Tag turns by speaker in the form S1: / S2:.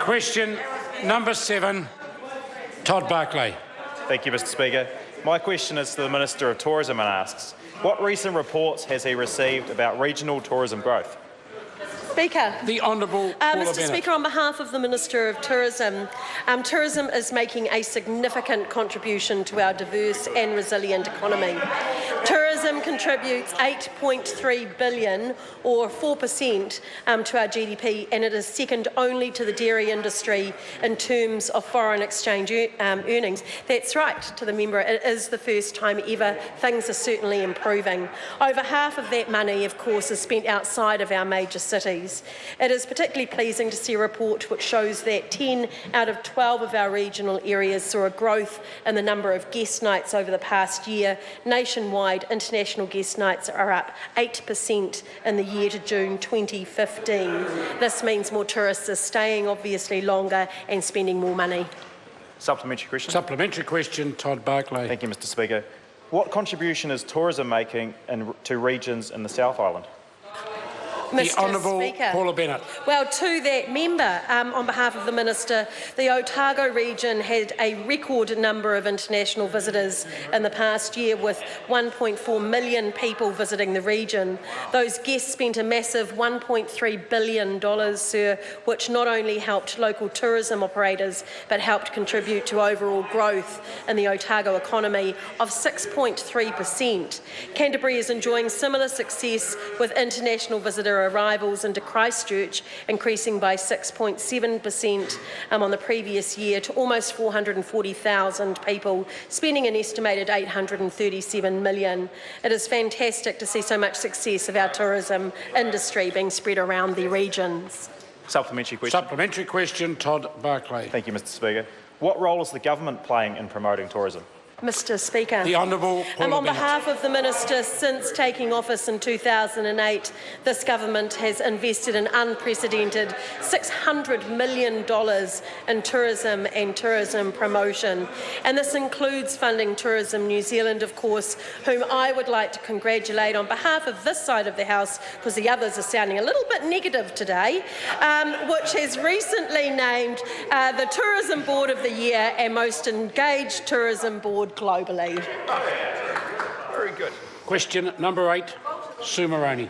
S1: Question number 7, Todd Barclay.
S2: Thank you, Mr Speaker. My question is to the Minister of Tourism and asks, what recent reports has he received about regional tourism growth?
S3: Speaker.
S1: The Honourable Paula
S3: Mr
S1: Bennett.
S3: Speaker, on behalf of the Minister of Tourism, tourism is making a significant contribution to our diverse and resilient economy. Tourism contributes $8.3 billion, or 4%, to our GDP, and it is second only to the dairy industry in terms of foreign exchange earnings. That's right, to the member. It is the first time ever. Things are certainly improving. Over half of that money, of course, is spent outside of our major cities. It is particularly pleasing to see a report which shows that 10 out of 12 of our regional areas saw a growth in the number of guest nights over the past year. Nationwide, international guest nights are up 8% in the year to June 2015. This means more tourists are staying, obviously, longer and spending more money.
S2: Supplementary question.
S1: Supplementary question, Todd Barclay.
S2: Thank you, Mr Speaker. What contribution is tourism making to regions in the South Island?
S1: The Honourable Paula Bennett.
S3: Well, to that member, on behalf of the Minister, the Otago region had a record number of international visitors in the past year, with 1.4 million people visiting the region. Those guests spent a massive $1.3 billion, sir, which not only helped local tourism operators but helped contribute to overall growth in the Otago economy of 6.3%. Canterbury is enjoying similar success, with international visitor arrivals into Christchurch increasing by 6.7% on the previous year to almost 440,000 people, spending an estimated $837 million. It is fantastic to see so much success of our tourism industry being spread around the regions.
S2: Supplementary question.
S1: Supplementary question, Todd Barclay.
S2: Thank you, Mr Speaker. What role is the government playing in promoting tourism?
S3: Mr Speaker.
S1: The Honourable Paula
S3: on
S1: Bennett.
S3: behalf of the Minister, since taking office in 2008, this government has invested an unprecedented $600 million in tourism and tourism promotion. And this includes funding Tourism New Zealand, of course, whom I would like to congratulate on behalf of this side of the House, because the others are sounding a little bit negative today, which has recently named the Tourism Board of the Year and Most Engaged Tourism Board globally.
S2: Very good.
S1: Question number 8, Sue Moroney.